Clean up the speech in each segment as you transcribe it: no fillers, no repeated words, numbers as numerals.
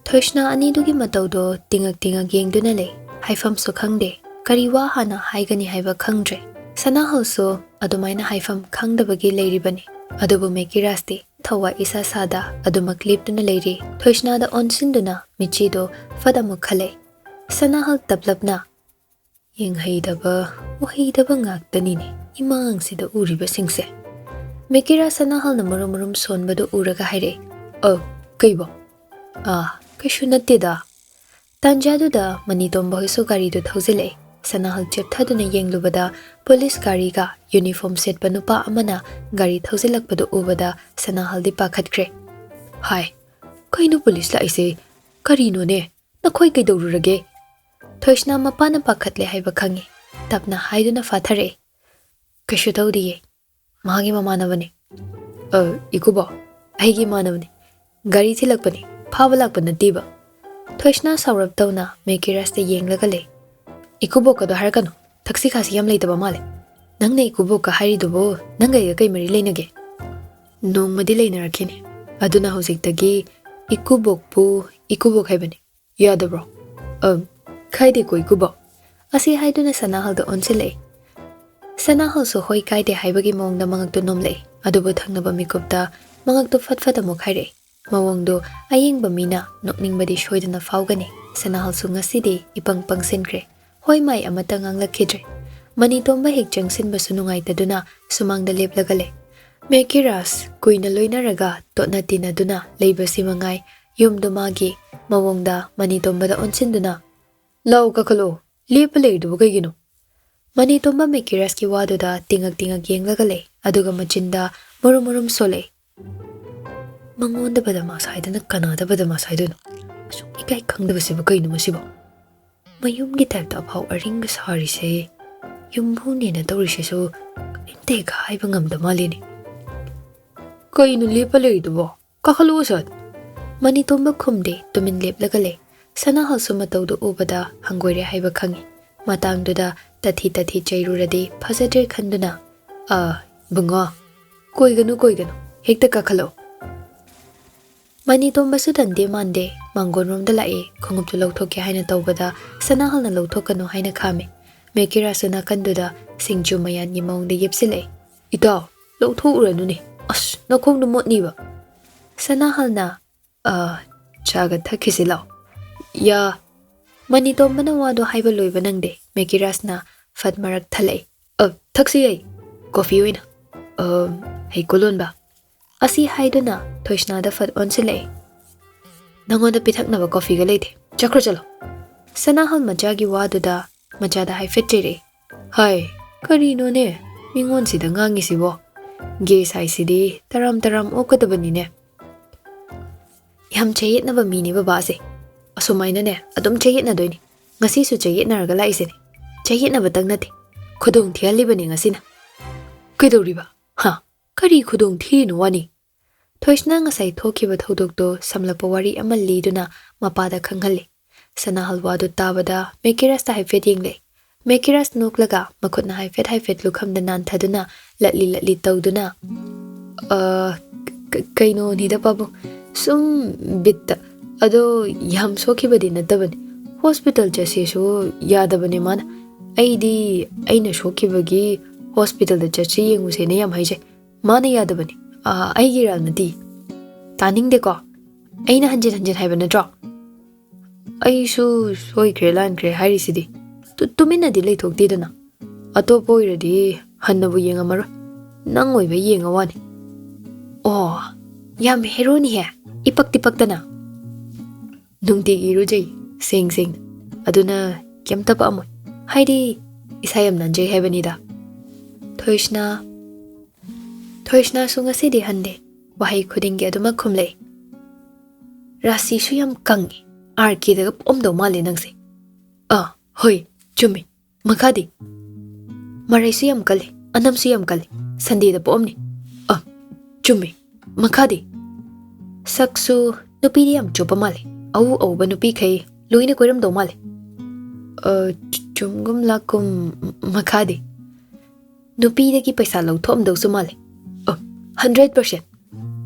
Thoishna ani dugi mataudo tingak yengduna lei haifam su khangde kariwa hana haigani haiba khangdre sanahal so adumaina haifam khangdabagi leiribani adubu mekirasti thawa isa sada aduma cliptuna leiri thoishna da onsinduna michido fadamu khale sanahal tablapna yenghaidaba uhaidaba ngaktani ne imang sida uriba singse mekira sanahal na murum sonbadu uraga haire kaibo kashu nattida tanjaduda manitomba hoisu gari du thauzile sanahal chepthaduna yenglubada police gari ga uniform set panupa amana gari thauzilakpadu ubada sanahal di pakhatkre hai kainu police la ise karino ne nakhoi kaidorurage thoishna mapana pakhatle haiba khangi tapna haiduna fathare kashu tawdiye magi mamanabane ikubo aigi manabane gari thilakpani Pabalak Banadiba. Thoishna Saurab Dona, make rest the Yang Lagale. Ikuboka the Harkano, Taxikas Yam later Bamale. Nanga Ikuboka Harry Dubo, Nanga Yaki Lenage. No Madilena Kine. Aduna Hosik Tagi, Ikubok Poo, Ikubok Hebene. Yadabro. Kaideko Ikubo. Asi Haiduna Sanahal the Onsile. Sanahal so hoi kaide Haibagi Mong the Mangak to Nomle, Adubo Tangnaba Mikupta, Mangak to Fatfata Mokhaire. Mawongdo ayeng bamina nokning badi shoidana faugani sanahal su ngasidi ipang pangsinkre hoi mai amata nganglakidre manitomba hek jangsin basu nungai taduna sumangda leplagale mekiras kuina loinaraga totna tinaduna leibasi mangai yumdo magi mawongda manitomba da onsinduna law kakalo lepale du gino manitomba mekiras ki wadoda tingak yenglagale aduga machinda murum sole Mangonda Badama side and the Canada Badama side. So I can't the Sibuka in Musibo. My yum get typed up how a ring is hurry say. Yum boon in a Dorisha so take hiving the Malini. Kainu lipale the war. Kakalosat. Manitomba cumde to min lip lagale. Sana Halsumato the Ubada, Hungary Hibakangi. Matang duda, tati jayrurade, passager kanduna. Bunga. Koiganu. Hek the Kakalo. Manitomba sudan de mande mangon rom da lae khongum tu lawthoke haina tawbada sanahal na lawthokano haina khame mekira suna kanduda singju mayan ni maung de yepsile ita lawtho uranu ne as na khong du motni ba sanahal na chaga thakisi law ya manitomba na wado haiba loiba nangde mekiras na fatmarak thale thaksi ai coffee wina hey kolon ba Asi haiduna thoishna da fat onsile nangoda pithaknaba coffee ga leithe chakra chalo sanahal majagi waduda majada hai fetire hai karino ne mingon sida ngangi sibo ge sai sidi taram okadabani ne yam cheyet na ba mini ba base asumaina ne adum cheyet na doini ngasi su cheyet na raga laise ne cheyet na batang nati khudong thiali bani ngasi na kaidori ba ha kari khudong thi no wani Thoishna ngasai thokiba thodokdo samlakpa wari ama liduna mapada khanghalle sanahal wadu tabada mekiras ta haifet yengle mekiras noklaga makhutna haifet lukhamda nan thaduna latli tawduna kaino nida babu sum bitta ado yam sokibadi nadabani hospital jase so yadabani man aina sokibagi hospital da jachi yenguse ne yam haije mana yadabani aigi ral nadi taning de ko aina hanjin haiba na draw ai su soi krelan kre hari sidi tumina di lei thok di dana ato poi redi hannabu yenga mar nang oi ba yenga wani yam hero ni he ipak dana nungti iru jai sing aduna kemta pa amoy haidi isayam nanjay haibani da Thoishna sunga sidi hande wahay khudingi aduma khumle rasi su yam kangi arki daga pomdo mali nangse hoi chumi makhadi marai su yam kale anam su yam kale sandi da pomni chumi makhadi saksu nupi di yam chopa mali au ba nupi khai loina koiram do mali chumgum lakum makhadi nupi dagi paisa lau thom do su mali 100%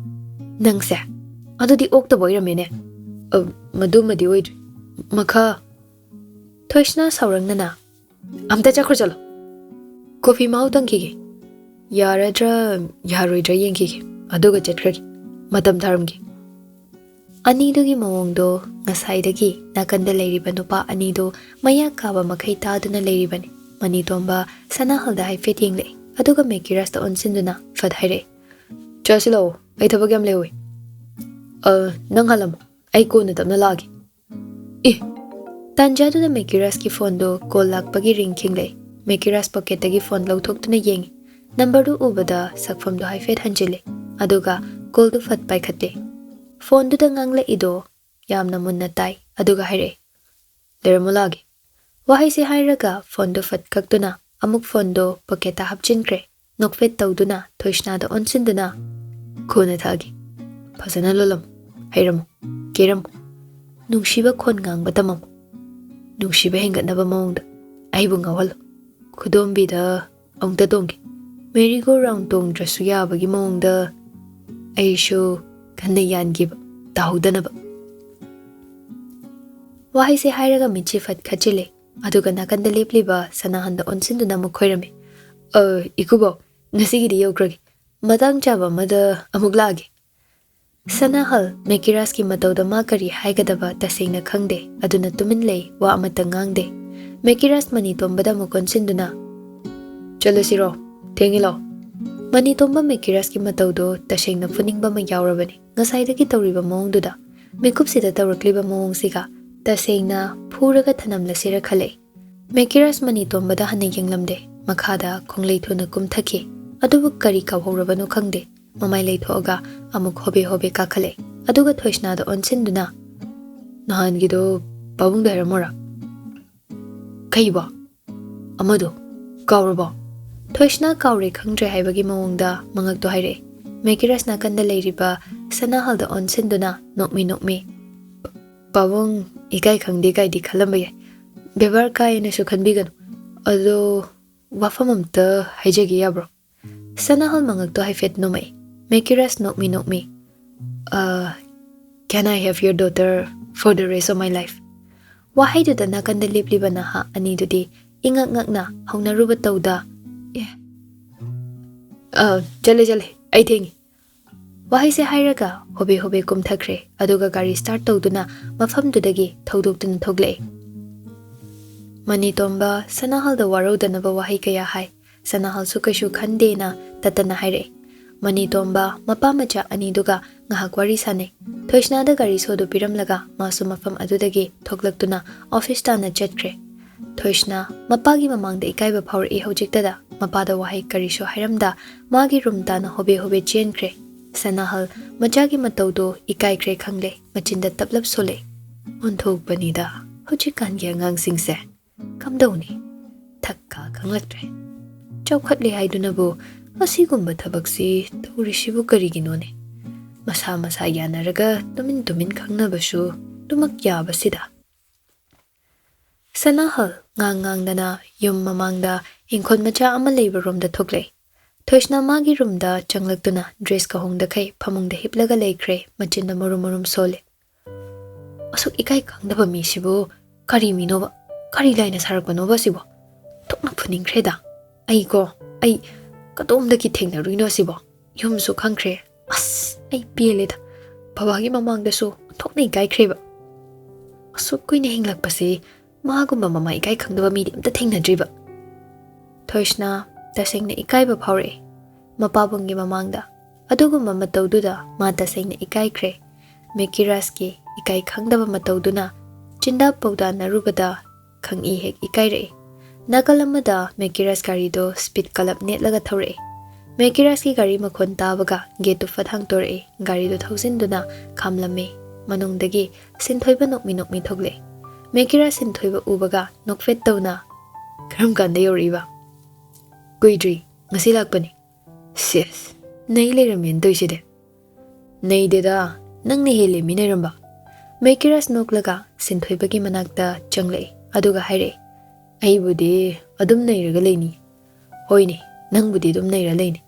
nangse ꯑꯗꯨꯗꯤ ꯑꯣꯛꯇꯕ ꯑꯣꯏꯔꯝꯃꯦꯅꯦ ꯃꯗꯨꯃꯗꯤ ꯑꯣꯏꯗ꯭ꯔꯤ ꯃꯈꯥ ꯊꯣꯏꯁꯅ ꯁꯥꯎꯔꯪꯅꯅ ꯑꯝꯇ ꯆꯠꯈ꯭ꯔꯣ ꯆꯠꯂꯣ coffee ꯃꯍꯥꯎ ꯇꯪꯈꯤꯒꯦ ꯌꯥꯔꯗ꯭ꯔꯥ ꯌꯥꯔꯣꯏꯗ꯭ꯔꯥ ꯌꯦꯡꯈꯤꯒꯦ ꯑꯗꯨꯒ ꯆꯠꯈ꯭ꯔꯒꯦ ꯃꯇꯝ ꯊꯥꯔꯝꯒꯦ ꯑꯅꯤꯗꯨꯒꯤ ꯃꯑꯣꯡꯗꯣ ꯉꯁꯥꯏꯗꯒꯤ ꯅꯥꯀꯟꯗ ꯂꯩꯔꯤꯕ ꯅꯨꯄꯥ ꯑꯅꯤꯗꯣ ꯃꯌꯥ ꯀꯥꯕ ꯃꯈꯩ ꯇꯥꯗꯨꯅ ꯂꯩꯔꯤꯕꯅꯤ ꯃꯅꯤꯇꯣꯝꯕ ꯁꯅꯥꯍꯜꯗ ꯍꯥꯏꯐꯦꯠ ꯌꯦꯡꯂꯛꯏ ꯑꯗꯨꯒ ꯃꯦꯀꯤꯔꯁꯇ ꯑꯣꯟꯁꯤꯟꯗꯨꯅ ꯐꯠ ꯍꯥꯏꯔꯛꯏ ꯆꯠꯁꯤꯜꯂꯛꯑꯣ ꯑꯩ ꯊꯕꯛ ꯌꯥꯝ ꯂꯩꯍꯧꯏ ꯅꯪ ꯍꯜꯂꯝꯃꯣ ꯑꯩ ꯀꯣꯟꯅ ꯇꯞꯅ ꯂꯥꯛꯑꯒꯦ ꯏ ꯇꯥꯟꯖꯥꯗꯨꯗ ꯃꯦꯀꯤꯔꯁꯀꯤ ꯐꯣꯟꯗꯣ ꯀꯣꯜ ꯂꯥꯛꯄꯒꯤ ꯔꯤꯡ ꯈꯤꯡꯂꯛꯏ ꯃꯦꯀꯤꯔꯁ ꯄꯣꯀꯦꯠꯇꯒꯤ ꯐꯣꯟ ꯂꯧꯊꯣꯛꯇꯨꯅ ꯌꯦꯡꯉꯤ ꯅꯝꯕꯔꯗꯨ ꯎꯕꯗ ꯁꯛꯐꯝꯗꯣ ꯍꯥꯏꯐꯦꯠ ꯍꯟꯖꯤꯜꯂꯤ ꯑꯗꯨꯒ ꯀꯣꯜꯗꯨ ꯐꯠ ꯄꯥꯏꯈꯠꯇꯦ ꯐꯣꯟꯗꯨꯗ ꯉꯥꯡꯂꯛꯏꯗꯣ ꯌꯥꯝꯅ ꯃꯨꯟꯅ ꯇꯥꯏ ꯑꯗꯨꯒ ꯍꯥꯏꯔꯛꯏ ꯂꯩꯔꯝꯃꯣ ꯂꯥꯛꯑꯒꯦ ꯋꯥꯍꯩꯁꯦ ꯍꯥꯏꯔꯒ ꯐꯣꯟꯗꯣ ꯐꯠ ꯀꯛꯇꯨꯅ ꯑꯃꯨꯛ ꯐꯣꯟꯗꯣ ꯄꯣꯀꯦꯠꯇ ꯍꯥꯞꯆꯤꯟꯈ꯭ꯔꯦ ꯅꯣꯛꯐꯦꯠ ꯇꯧꯗꯨꯅ ꯊꯣꯏꯁꯅꯥꯗ ꯑꯣꯟꯁꯤꯟꯗꯨꯅ ꯈꯣꯟꯅ ꯊꯛꯑꯒꯦ ꯐꯖꯅ ꯂꯣꯜꯂꯝꯃꯨ ꯍꯩꯔꯝꯃꯨ ꯀꯦꯔꯝꯃꯨ ꯅꯨꯡꯁꯤꯕ ꯈꯣꯟ ꯉꯥꯡꯕ ꯇꯝꯃꯝꯃꯨ ꯅꯨꯡꯁꯤꯕ ꯍꯦꯟꯒꯠꯅꯕ ꯃꯑꯣꯡꯗ ꯑꯩꯕꯨ ꯉꯥꯎꯍꯜꯂꯨ ꯈꯨꯗꯣꯝꯕꯤꯗ ꯑꯃꯨꯛꯇ ꯇꯣꯡꯒꯦ ꯃꯦꯔꯤꯒꯣ ꯔꯥꯎꯟ ꯇꯣꯡꯗ꯭ꯔꯁꯨ ꯌꯥꯕꯒꯤ ꯃꯑꯣꯡꯗ ꯑꯩꯁꯨ ꯀꯟꯅ ꯌꯥꯟꯈꯤꯕ ꯇꯥꯍꯧꯗꯅꯕ ꯋꯥꯍꯩꯁꯦ ꯍꯥꯏꯔꯒ ꯃꯤꯠꯁꯤ ꯐꯠ ꯈꯠꯆꯤꯜꯂꯦ ꯑꯗꯨꯒ ꯅꯥꯀꯟꯗ ꯂꯦꯞꯂꯤꯕ ꯁꯅꯥꯍꯟꯗ ꯑꯣꯟꯁꯤꯟꯗꯨꯅ ꯑꯃꯨꯛ ꯈꯣꯏꯔꯝꯃꯤ ꯏꯀꯨꯕꯣ ꯉꯁꯤꯒꯤꯗꯤ ꯌꯧꯈ꯭ꯔꯒꯦ ꯃꯇꯥꯡ ꯆꯥꯕ ꯑꯃꯗ ꯑꯃꯨꯛ ꯂꯥꯛꯑꯒꯦ ꯁꯅꯥꯍꯜ ꯃꯦꯀꯤꯔꯁꯀꯤ ꯃꯇꯧꯗ ꯃꯥ ꯀꯔꯤ ꯍꯥꯏꯒꯗꯕ ꯇꯁꯦꯡꯅ ꯈꯪꯗꯦ ꯑꯗꯨꯅ ꯇꯨꯃꯤꯟ ꯂꯩ ꯋꯥ ꯑꯃꯠꯇ ꯉꯥꯡꯗꯦ ꯃꯦꯀꯤꯔꯁ ꯃꯅꯤꯇꯣꯝꯕꯗ ꯑꯃꯨꯛ ꯑꯣꯟꯁꯤꯟꯗꯨꯅ ꯆꯠꯂꯁꯤꯔꯣ ꯊꯦꯡꯉꯤ ꯂꯥꯛꯑꯣ ꯃꯅꯤꯇꯣꯝꯕ ꯃꯦꯀꯤꯔꯁꯀꯤ ꯃꯇꯧꯗꯣ ꯇꯁꯦꯡꯅ ꯐꯨꯅꯤꯡꯕ ꯑꯃ ꯌꯥꯎꯔꯕꯅꯤ ꯉꯁꯥꯏꯗꯒꯤ ꯇꯧꯔꯤꯕ ꯃꯑꯣꯡꯗꯨꯗ ꯃꯤꯀꯨꯞꯁꯤꯗ ꯇꯧꯔꯛꯂꯤꯕ ꯃꯑꯣꯡꯁꯤꯒ ꯇꯁꯦꯡꯅ ꯐꯨꯔꯒ ꯊꯅꯝꯂꯁꯤꯔ ꯈꯜꯂꯛꯏ ꯃꯦꯀꯤꯔꯁ ꯃꯅꯤꯇꯣꯝꯕꯗ ꯍꯟꯅ ꯌꯦꯡꯂꯝꯗꯦ ꯃꯈꯥꯗ ꯈꯣꯡꯂꯩ ꯊꯨꯅ ꯀꯨꯝꯊꯈꯤ ꯑꯗꯨꯕꯨ ꯀꯔꯤ ꯀꯥꯎꯍꯧꯔꯕꯅꯣ ꯈꯪꯗꯦ ꯃꯃꯥꯏ ꯂꯩꯊꯣꯛꯑꯒ ꯑꯃꯨꯛ ꯍꯣꯕꯦ ꯍꯣꯕꯦ ꯀꯥꯈꯠꯂꯛꯏ ꯑꯗꯨꯒ ꯊꯣꯏꯁꯅꯥꯗ ꯑꯣꯟꯁꯤꯟꯗꯨꯅ ꯅꯍꯥꯟꯒꯤꯗꯣ ꯄꯥꯕꯨꯡꯗ ꯍꯥꯏꯔꯝꯃꯣꯔꯥ ꯀꯩꯕꯣ ꯑꯃꯗꯣ ꯀꯥꯎꯔꯕꯣ ꯊꯣꯏꯁꯅꯥ ꯀꯥꯎꯔꯦ ꯈꯪꯗ꯭ꯔꯦ ꯍꯥꯏꯕꯒꯤ ꯃꯑꯣꯡꯗ ꯃꯉꯛꯇꯣ ꯍꯥꯏꯔꯛꯏ ꯃꯦꯀꯤꯔꯁ ꯅꯥꯀꯟꯗ ꯂꯩꯔꯤꯕ ꯁꯅꯥꯍꯜꯗ ꯑꯣꯟꯁꯤꯟꯗꯨꯅ ꯅꯣꯛꯃꯤ ꯅꯣꯛꯃꯤ ꯄꯥꯕꯨꯡ ꯏꯀꯥꯏ ꯈꯪꯗꯦ ꯀꯥꯏꯗꯤ ꯈꯜꯂꯝꯕ ꯌꯥꯏ ꯕꯦꯕꯥꯔ ꯀꯥꯏꯅꯁꯨ ꯈꯟꯕꯤꯒꯅꯨ ꯑꯗꯣ ꯋꯥꯐꯝ ꯑꯝꯇ ꯍꯥꯏꯖꯒꯦ ꯌꯥꯕ꯭ꯔꯣ ꯁꯅꯥꯍꯜ ꯃꯉꯛꯇꯣ ꯍꯥꯏꯐꯦꯠ ꯅꯣꯝꯃꯛꯏ ꯃꯦꯀꯤꯔꯁ ꯅꯣꯛꯃꯤ ꯅꯣꯛꯃꯤ can I have your daughter for the rest of my life ꯋꯥꯍꯩꯗꯨꯗ ꯅꯥꯀꯟꯗ ꯂꯦꯞꯂꯤꯕ ꯅꯍꯥ ꯑꯅꯤꯗꯨꯗꯤ ꯏꯉꯛ ꯉꯛꯅ ꯍꯧꯅꯔꯨꯕ ꯇꯧꯗ ꯆꯠꯂꯦ ꯑꯩ ꯊꯦꯡꯉꯤ ꯋꯥꯍꯩꯁꯦ ꯍꯥꯏꯔꯒ ꯍꯣꯕꯦ ꯍꯣꯕꯦ ꯀꯨꯝꯊꯈ꯭ꯔꯦ ꯑꯗꯨꯒ ꯒꯥꯔꯤ ꯁ꯭ꯇꯥꯔꯠ ꯇꯧꯗꯨꯅ ꯃꯐꯝꯗꯨꯗꯒꯤ ꯊꯧꯗꯣꯛꯇꯨꯅ ꯊꯣꯛꯂꯛꯏ ꯃꯅꯤꯇꯣꯝꯕ ꯁꯅꯥꯍꯜꯗ ꯋꯥꯔꯧꯗꯅꯕ ꯋꯥꯍꯩ ꯀꯌꯥ ꯍꯥꯏ ꯁꯅꯥꯍꯜꯁꯨ ꯀꯩꯁꯨ ꯈꯟꯗꯦꯅ ꯇꯠꯇꯅ ꯍꯥꯏꯔꯛꯏ ꯃꯅꯤꯇꯣꯝꯕ ꯃꯄꯥ ꯃꯆꯥ ꯑꯅꯤꯗꯨꯒ ꯉꯥꯏꯍꯥꯛ ꯋꯥꯔꯤ ꯁꯥꯟꯅꯩ ꯊꯣꯏꯁꯅꯥꯗ ꯒꯥꯔꯤ ꯁꯣꯗꯨ ꯄꯤꯔꯝꯂꯒ ꯃꯥꯁꯨ ꯃꯐꯝ ꯑꯗꯨꯗꯒꯤ ꯊꯣꯛꯂꯛꯇꯨꯅ ꯑꯣꯐꯤꯁ ꯇꯥꯟꯅ ꯆꯠꯈ꯭ꯔꯦ ꯊꯣꯏꯁꯅꯥ ꯃꯄꯥꯒꯤ ꯃꯃꯥꯡꯗ ꯏꯀꯥꯏꯕ ꯐꯥꯎꯔꯛꯏ ꯍꯧꯖꯤꯛꯇꯗ ꯃꯄꯥꯗ ꯋꯥꯍꯩ ꯀꯔꯤꯁꯨ ꯍꯥꯏꯔꯝꯗ ꯃꯥꯒꯤ ꯔꯨꯝ ꯇꯥꯅ ꯍꯣꯕꯦ ꯍꯣꯕꯦ ꯆꯦꯟꯈ꯭ꯔꯦ ꯁꯅꯥꯍꯜ ꯃꯆꯥꯒꯤ ꯃꯇꯧꯗꯣ ꯏꯀꯥꯏꯈ꯭ꯔꯦ ꯈꯪꯂꯦ ꯃꯆꯤꯟꯗ ꯇꯞꯂꯞ ꯁꯣꯜꯂꯛꯏ ꯑꯣꯟꯊꯣꯛꯄꯅꯤꯗ ꯍꯧꯖꯤꯛꯀꯥꯟꯒꯤ ꯑꯉꯥꯡꯁꯤꯡꯁꯦ ꯀꯝꯗꯧꯅꯤ ꯊꯛꯀ ꯈꯪꯂꯛꯇ꯭ꯔꯦ ꯆꯥꯎꯈꯠꯂꯦ ꯍꯥꯏꯗꯨꯅꯕꯨ ꯑꯁꯤꯒꯨꯝꯕ ꯊꯕꯛꯁꯤ ꯇꯧꯔꯤꯁꯤꯕꯨ ꯀꯔꯤꯒꯤꯅꯣꯅꯦ ꯃꯁꯥ ꯃꯁꯥ ꯌꯥꯅꯔꯒ ꯇꯨꯃꯤꯟ ꯇꯨꯃꯤꯟ ꯈꯪꯅꯕꯁꯨ ꯑꯗꯨꯃꯛ ꯌꯥꯕꯁꯤꯗ ꯁꯅꯥꯍꯜ ꯉꯥꯡꯗꯅ ꯌꯨꯝ ꯃꯃꯥꯡꯗ ꯏꯪꯈꯣꯜ ꯃꯆꯥ ꯑꯃ ꯂꯩꯕ ꯔꯣꯝꯗ ꯊꯣꯛꯂꯛꯏ ꯊꯣꯏꯁꯅꯥ ꯃꯥꯒꯤ ꯔꯨꯝꯗ ꯆꯪꯂꯛꯇꯨꯅ ꯗ꯭ꯔꯦꯁꯀ ꯍꯣꯡꯗꯈꯩ ꯐꯃꯨꯡꯗ ꯍꯤꯞꯂꯒ ꯂꯩꯈ꯭ꯔꯦ ꯃꯆꯤꯟꯗ ꯃꯔꯨꯝ ꯃꯔꯨꯝ ꯁꯣꯜꯂꯤ ꯑꯁꯨꯛ ꯏꯀꯥꯏ ꯈꯪꯗꯕ ꯃꯤꯁꯤꯕꯨ ꯀꯔꯤ ꯃꯤꯅꯣꯕ ꯀꯔꯤ ꯂꯥꯏꯅ ꯁꯥꯔꯛꯄꯅꯣꯕ ꯁꯤꯕꯣ ꯊꯣꯛꯅ ꯐꯨꯅꯤꯡꯈ꯭ꯔꯦꯗ ꯑꯩ ꯀꯗꯣꯝꯗꯒꯤ ꯊꯦꯡꯅꯔꯨꯏꯅꯣ ꯁꯤꯕꯣ ꯌꯨꯝꯁꯨ ꯈꯪꯈ꯭ꯔꯦ ꯑꯁ ꯑꯩ ꯄꯦꯜꯂꯦꯗ ꯕꯕꯥꯒꯤ ꯃꯃꯥꯡꯗꯁꯨ ꯊꯣꯛꯅ ꯏꯀꯥꯏꯈ꯭ꯔꯦꯕ ꯑꯁꯨꯛ ꯀꯨꯏꯅ ꯍꯤꯡꯂꯛꯄꯁꯤ ꯃꯥꯒꯨꯝꯕ ꯃꯃꯥ ꯏꯀꯥꯏ ꯈꯪꯗꯕ ꯃꯤꯗꯤ ꯑꯝꯇ ꯊꯦꯡꯅꯗ꯭ꯔꯤꯕ ꯊꯣꯏꯁꯅꯥ ꯇꯁꯦꯡꯅ ꯏꯀꯥꯏꯕ ꯐꯥꯎꯔꯛꯏ ꯃꯄꯥꯕꯨꯡꯒꯤ ꯃꯃꯥꯡꯗ ꯑꯗꯨꯒꯨꯝꯕ ꯃꯇꯧꯗꯨꯗ ꯃꯥ ꯇꯁꯦꯡꯅ ꯏꯀꯥꯏꯈ꯭ꯔꯦ ꯃꯦꯀꯤꯔꯁꯀꯤ ꯏꯀꯥꯏ ꯈꯪꯗꯕ ꯃꯇꯧꯗꯨꯅ ꯆꯤꯟꯗꯥ ꯄꯧꯗꯥꯅꯔꯨꯕꯗ ꯈꯪꯏ ꯍꯦꯛ ꯏꯀꯥꯏꯔꯛꯏ ꯅꯥꯀꯜ ꯑꯃꯗ ꯃꯦꯀꯤꯔꯁ ꯒꯥꯔꯤꯗꯣ ꯁ꯭ꯄꯤꯗ ꯀꯂꯞ ꯅꯦꯠꯂꯒ ꯊꯧꯔꯛꯏ ꯃꯦꯀꯤꯔꯁꯀꯤ ꯒꯥꯔꯤ ꯃꯈꯣꯟ ꯇꯥꯕꯒ ꯒꯦꯠꯇꯨ ꯐꯠ ꯍꯥꯡꯇꯣꯔꯛꯏ ꯒꯥꯔꯤꯗꯨ ꯊꯧꯖꯤꯟꯗꯨꯅ ꯈꯥꯝꯂꯝꯃꯤ ꯃꯅꯨꯡꯗꯒꯤ ꯁꯤꯟꯊꯣꯏꯕ ꯅꯣꯛꯃꯤ ꯅꯣꯛꯃꯤ ꯊꯣꯛꯂꯛꯏ ꯃꯦꯀꯤꯔꯁ ꯁꯤꯟꯊꯣꯏꯕ ꯎꯕꯒ ꯅꯣꯛꯐꯦꯠ ꯇꯧꯅ ꯀꯔꯝ ꯀꯥꯟꯗ ꯌꯧꯔꯛꯏꯕ ꯀꯨꯏꯗ꯭ꯔꯤ ꯉꯁꯤ ꯂꯥꯛꯄꯅꯤ ꯁꯦꯁ ꯅꯩ ꯂꯩꯔꯝꯃꯦꯅ ꯇꯧꯏꯁꯤꯗꯤ ꯅꯩꯗꯦꯗ ꯅꯪꯅ ꯍꯦꯜꯂꯦ ꯃꯤ ꯅꯩꯔꯝꯕ ꯃꯦꯀꯤꯔꯁ ꯅꯣꯛꯂꯒ ꯁꯤꯟꯊꯣꯏꯕꯒꯤ ꯃꯅꯥꯛꯇ ꯆꯪꯂꯛꯏ ꯑꯗꯨꯒ ꯍꯥꯏꯔꯛꯏ ꯑꯩꯕꯨꯗꯤ ꯑꯗꯨꯝ ꯅꯩꯔꯒ ꯂꯩꯅꯤ ꯍꯣꯏꯅꯦ ꯅꯪꯕꯨꯗꯤ ꯑꯗꯨꯝ ꯅꯩꯔ ꯂꯩꯅꯤ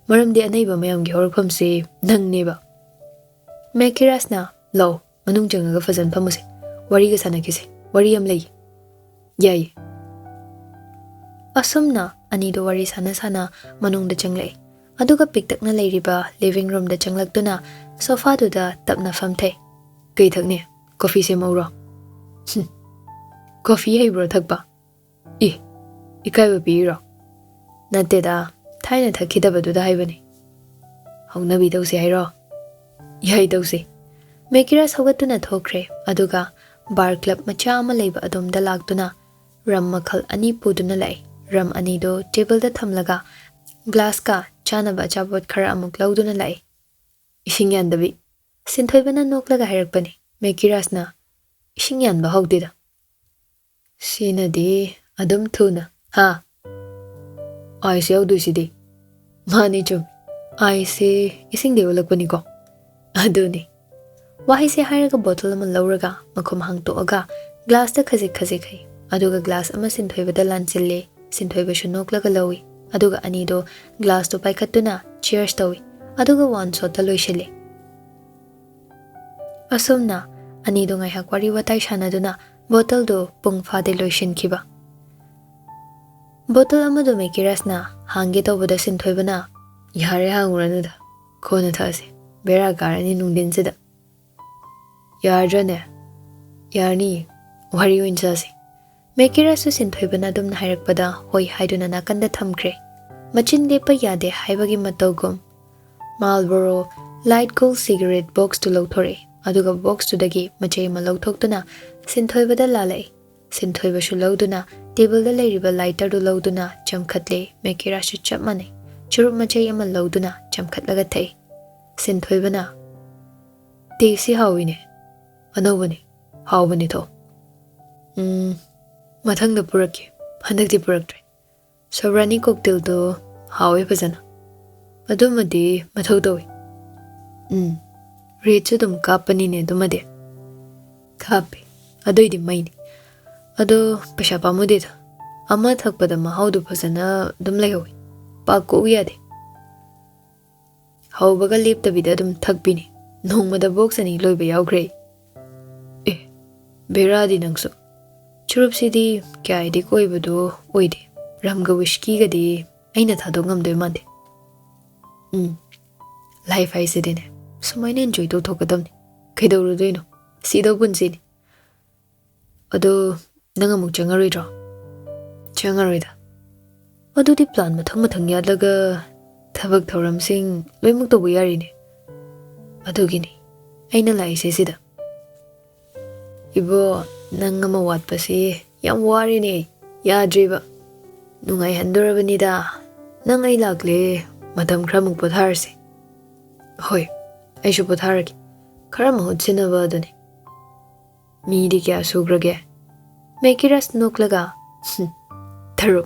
ꯃꯔꯝꯗꯤ ꯑꯅꯩꯕ ꯃꯌꯥꯝꯒꯤ ꯍꯧꯔꯛꯐꯝꯁꯤ ꯅꯪꯅꯦꯕ Mekirasna lau manung jangaga fazan phamuse wari ga sanakise wari am lei yai asumna ani do wari sana sana manung da changlei aduga piktakna leiriba living room da changlaktuna sofa du da tapna famthei kei thakne coffee se mauro coffee hai bro thakba ikai ba pi ro nate da thaina thakidaba du da haibani hauna bi dause hai ro yai dause Mekiras hogatuna thokre aduga bar club macha ama leiba adom da lagtuna ram makhal ani puduna lai ram ani do table da thamlaga glass ka chana ba chabot khara amuk lauduna lai ising yan dabi sinthoi bana noklaga hairakpani Mekiras na ising yan ba hogdida sina di adum thuna ha ai se audu sidi mani chum ai se ising de ulakpani ko aduni Wahi se hairaga bottle ama lauraga makhum hangtoaga glass da khazik khazik hai aduga glass ama sinthoiba da lanchille sinthoiba shu noklaga lawi aduga ani do glass to paikhatuna cheers tawi aduga one shot da loishile asumna ani do ngai hakwari watai shanaduna bottle do pungfa de loishin khiba bottle ama do Mekirasna hange tawbada sinthoiba na yare hanguranu da khona thase bera garani nungdin sida Yarjane Yarni wari winchasi Mekirasu sinthoibana dum hairakpada hoi haiduna nakanda thamkre machin lepa yade haibagi matogum Marlboro light gold cigarette box to lauthore aduga box to dagi machei ma lauthokduna sinthoibada lalai sinthoiba shu lauduna table da leiriba lighter do lauduna chamkhatle Mekirasu chapmane churup machei ama lauduna chamkhatlaga thai sinthoibana tesi hawine Anobani, how bani to? Mathang the Puraki, Hanaki Puraktre. So Rani cocktail to how a pazana. Madumadi, Matodoi. Richardum Kapanine Dumade. Kapi, Adoidi Maini. Ado Pashapamudita. Amathak Padama, how do Pazana, Dumleo. Paco Yadi. How Baga leap the Vidadum Tugbini. No mother box and Eloy Yao Grey. Beradi nangso churup sidi kya idi koi bado oide ramga whisky ga di aina thado ngamdoi mande life ai sidine sumaina enjoy to thokadamni kaidauru doino sido bunsi ni ado nanga muk changaroidro changaroida adu di plan mathang mathang yadlaga thabak thoram sing loimuk to buyari ne adu gini aina lai se sida Ibo nangama wat pasi yam wari ni ya driba nungai handurabani da nangai lagle madam kramuk potharse hoi aishu potharaki khara mahut sinaba dani mi di kya sugrage Mekiras noklaga tharu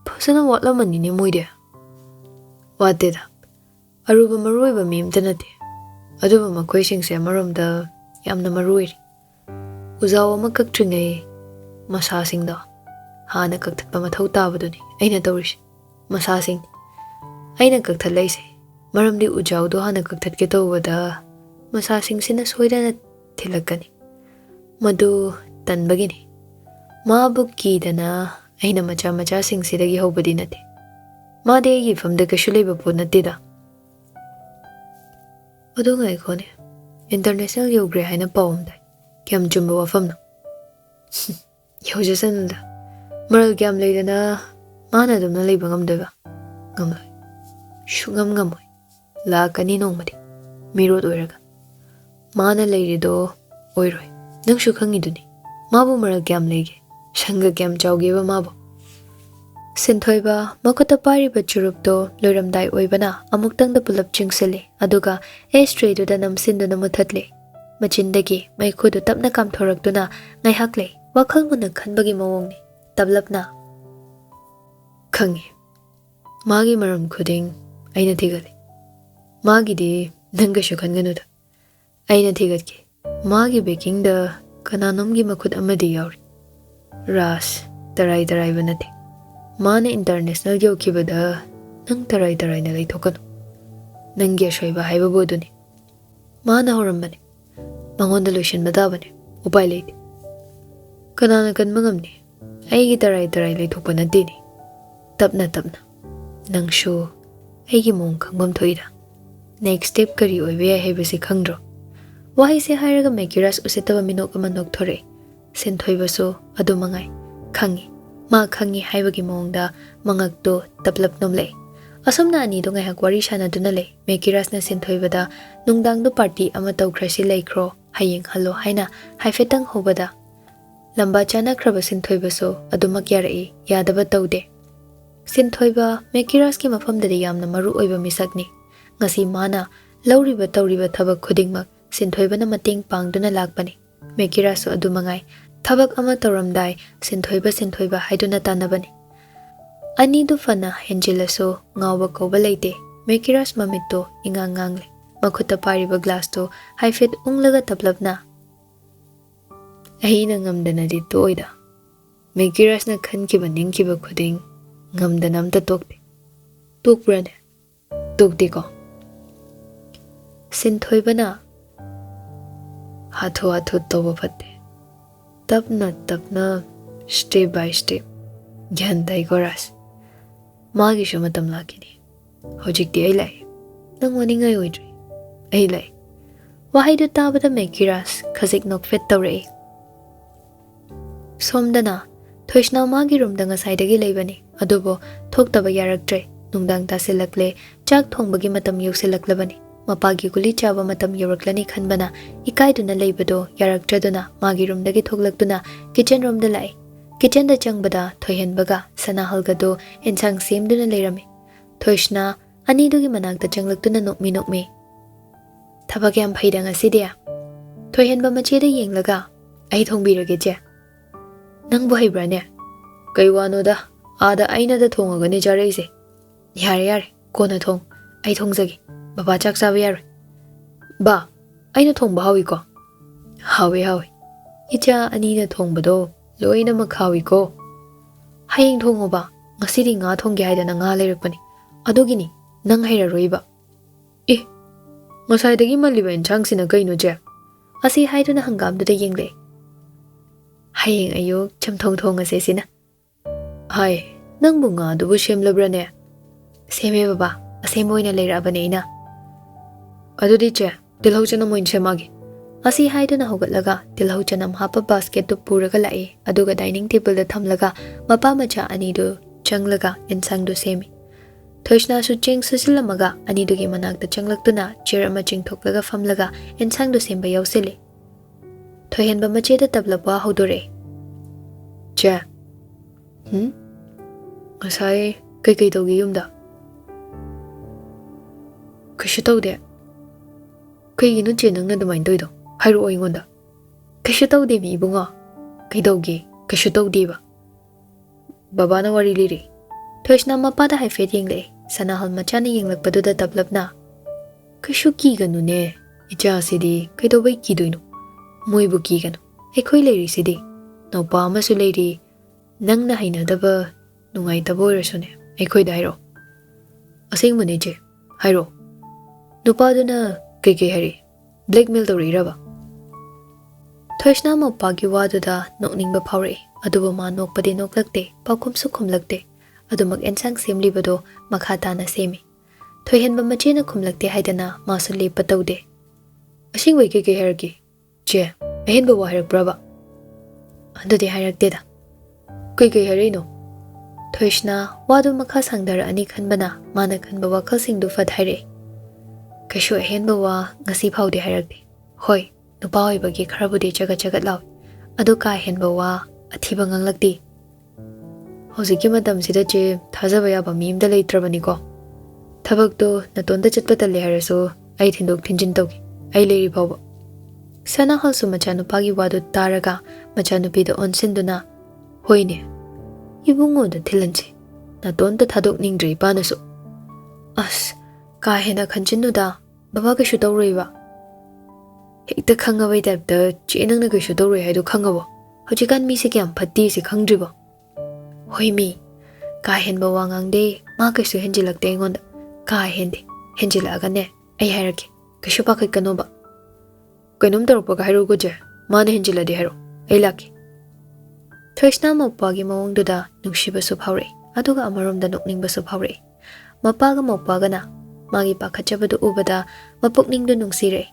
phasana watla mani ni moide wate da aruba maroiba mimta nate aduba makoi singse marom da yamna marui uzaw ama kaktringai masa singda hana kakthpa mathau tabaduni aina tawrish masa sing aina kakthalai se maramdi ujaw do hana kakthat ke tawada masa sing sina soidana thilakani madu tanbagini ma bukki dana aina macha macha sing sidagi hobadi nate ma de gi famda kashulei bapu nate da adu ngai khone International Yogre haina pawm dai kyam chumba wafam no yojasan da maral kyam leidana mana dumna leiba ngamdeba ngamloi shungam ngamoi lakani nongmadi mirod oiraga mana leirido oiroi nang shu khangiduni mabu maral kyam leige shanga kyam chawgeba mabu Sinthoiba makota pariba churupto loiramdai oibana amuktang da pulap chingsele aduga ashtray do da namsinduna muthatle machindagi maikhudu tapna kam thoraktuna ngaihakle wakhal muna khanbagi mawongni tablapna khangi magi maram khuding aina thigale magi di nanga shu khanganu da aina thigatki magi baking da kananomgi makhud amadi yauri ras tarai banate Mana international yokibada nang tarai na laitokano. Nangya shoiba haiba boduni. Mana horambani. Mangonda lotion badabani. Upai lady. Kanana kan mangamni. Aigi tarai lay thukpa nadini. Tapna. Nang shu. Aigi mong kangbam thoida. Next step kari oibe hai basi khangdro. Wahi se hairaga mekiras usitaba minok amanok thore. Sin thoibaso adu mangai. Khangi. Ma khangi haibagi mongda mangakto taplap nomlay. Asomna ani do ngahak wari shana dunale. Mekiras na sin thoibada nungdang do party ama tawkrasi laikro. Hayeng halo haina haifetang hobada. Lamba chana kraba sin thoibaso adu makyarai yadaba tawde. Sin thoiba mekiras ki mafam dadi yamna maru oiba misakni. Ngasi mana lauriba tawriba thabak khudingmak sin thoiba na mating pangduna lakpani. Mekiraso adu mangai thabak ama tawramdai sin thoiba haiduna tanabani. Ani du fana henjilaso ngawba koba leite. Mekiras mamito ingangangle. Makhuta pariba glass to haifet unglaga taplapna. Ahina ngamdana di toida. Mekiras na khankiba ningkiba khuding ngamdana amta tokte. Tokbrane. Tokte ko. Sin thoiba na hatho toba phatte. Tapna step by step gyan dai goras. Magi shumatam lakini. Hojikti ai lai. Nang waningai oidri. Ai lai. Wahaidu tabada mekiras khazik nok fet tawrei. Somdana thoishna magi room danga saidagi leibani. Adubo thoktaba yaraktre. Nungdang tasilakle chak thongbagi matam yoksilaklabani. Mapagi guli chaba matam yoraklani khanbana ikaiduna leibado yarakdraduna magi room dagi thoklaktuna kitchen room da lai. Kitchen da changbada thoihenbaga sanahalgado ensang semduna leirami. Thoishna ani dugi manakta changlaktuna nokmi. Thabak yam phaida ngasidia. Thoihenba macheda yenglaga ai thongbirage je. Nangbo haibrane. Kai wano da ada aina da thongaga ne jareise. Yare kona thong ai thongjagi. Baba chak sabi yare. Ba aina thongba hawi ko. Hawi. Icha ani na thongbado loina makhawi ko. Hayeng thongoba ngasidi nga thongge haidana nga leirapani. Adogini nang hairaroiba. Ngasaidagi maliba enchangsina kaino je. Asi haiduna hangamduda yengle. Hayeng ayok chamthong ase sina. Hai, nangbu nga dubu shemlabrane. Seme baba, asem oina leirabane ina. Adudi che, tilhau chanam oin shemagi. Asi haiduna hogatlaga tilhau chanam hapa basket tu puraga lai. Aduga dining table da thamlaga mapa macha anidu changlaga ensang du semi. Thoishna su ching susilamaga anidugi manakta changlaktuna chair ama chingthoklaga famlaga ensang du semba yausili. Thoihenba macheda tablabwa hodore. Che. Ngasai kai tawgi yumda. Kashu tawde. Kaigino che nangna dumain toido. Hairu oingonda. Kashu tawde mi ibunga. Kai tawgi kashu tawdeba. Baba na wari liri. Thoishna mapada haifet yengle. Sanahal machana yenglakpaduda tablapna. Kashu kiganu ne. Icha sidi kai tawbai kidoino. Moibu kiganu. Aikoi leiri sidi. Naupa amasu leiri. Nangna hainadaba nungaitaba oirasune. Aikoi da hairo. Asing mune je. Hairo. Nupaduna keke hari. Blackmail tawriraba. Thoishna mapagi waduda nokningba phawre. Aduba ma nokpade noklakte. Paukumsu kumlakte. Adumak ensang semlibado makhatana semi. Thoihenba machena kumlakte haidana masu lepa tawde. Asing wai keke haraki. Je. Ahenba wa harak braba. Andudi harak deda. Keke harino. Thoishna wadu makha sangdara ani khanbana mana khanba WakhaL singdu fat haire. Kashu ahenba wa ngasi phawde harakde. Hoi, nupa oibagi kharabude jagat law. Adu ka ahenba wa athiba nganglakti. Hoziki matam sida che thajaba yaba mimda leitrabani ko. Thabakto natonda chatpa talle haraso ai thindok thinjin tawgi. Ai leiri phawba. Sanahal su machanupagi wadu taraga machanupida onsinduna. Hoine. Ibungo da thilanche. Natonda thadok ningdre panaso. As. Kahena khanchinnuda baba ka shu tawreiba. Hekta khangawai tapta chenang na ka shu tawrei haido khangabo. Hojikan mi se kyam phatti se khangdriba. Hoi mi. Kahen ba wangang de ma ka shu henjilakte ngonda. Kahende henjilaga ne ai hairake ka shu pakai kanoba. Kainom tarokpaga hairu goje. Mana henjiladi hairu. Ai laki. Thoishna mopagi mawongduda nungsibasu phawre. Aduga amaromda nokningbasu phawre. Mapaga mopaga na magi pakhachabadu ubada mapukningdu nungsire.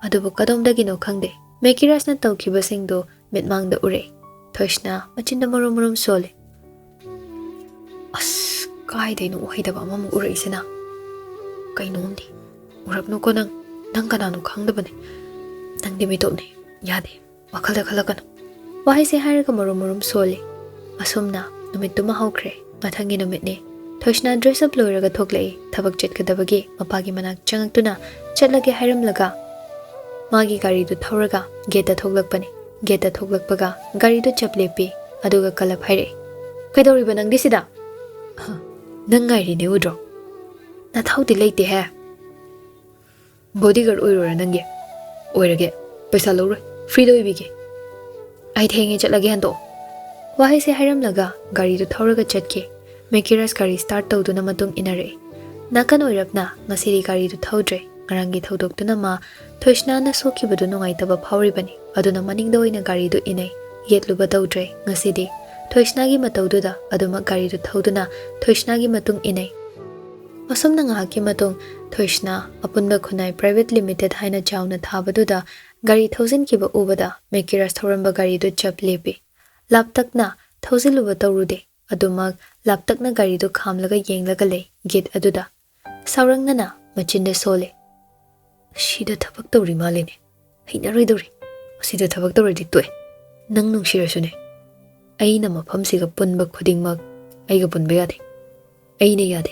Adubu kadomdagino khangde. Mekirasna tawkhibasingdu mitmangda ure. Thoishna machinda marum sole. As kaidayno uhaidaba amamu ure isena. Kainomdi. Urabno ko nang kanano khangdabane. Nang dimitone. Yade. Wakhalda khalakano. Wahai se hairaga marum sole. Asumna numituma hawkre. Mathangi numitne. Thoishna dress up loiraga thoklei. Thabak chetkadabagi mapagi manak changaktuna chatlage hairamlaga. Magi gari du thauraga geta thoklakpane. Geta thoklakpaga gari du chaplepi. Aduga kalap haire. Kaidoriba nang disida? Nang ngairi ne udro. Na thawdi leite he. Bodyguard oirora nange. Oirage. Paisa loroi. Free do ibige. Ai thenge chatlage hando. Wahai se hairamlaga gari du thauraga chatke. Mekiras gari start tawduna matung inare. Nakan oirapna ngasiri gari du thawdre. Ngarangi thawdoktuna ma Thoishna na sokibadu nungaitaba phawribani. Aduna maningda oina gari du inai. Yetluba tawdre ngasidi. Thoishna gi matawduda aduma gari du thawduna Thoishna gi matung inai. Asomna ngahaki matung Thoishna apunba khunai private limited haina chawna thabaduda gari thousand kiba ubada Mekiras thawramba gari du chap lepi. Laptakna thawziluba tawrude. Adumag laptakna gari du khamlaga yenglaga le gate aduda. Saurangnana machinda sole. Shida thabak tawri malene. Hinaroi dori. Sida thabak tawri ditwe. Nang nungshirasune. Aina mafamsiga punba khudingmag aiga punba yade. Aina yade.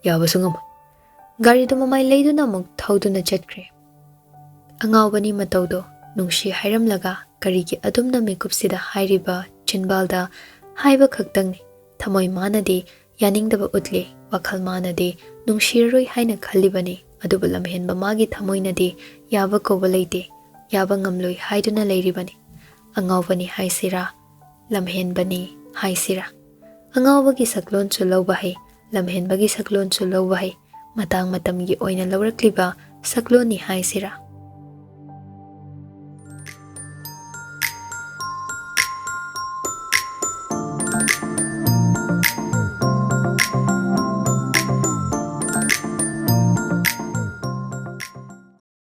Yabasu ngam. Gari du mamai leiduna amuk thawduna chatkre. Angawbani matawdo nungshi hairamlaga garigi adumna mikupsida hairiba chinbalda haiba khaktangni. Thamoi manadi yaningdaba utle wakhal manadi nungshiraroi haina khallibani. Adubu lamhenba magi thamoinadi yaba koba leite. Yaba ngamloi haiduna leiribani. Angawbani haisira. Lamhenbani haisira. Angawbagi saklon su lawbahai. Lamhenbagi saklon su lawbahai. Matang matamgi oina lawrakliba sakloni haisira.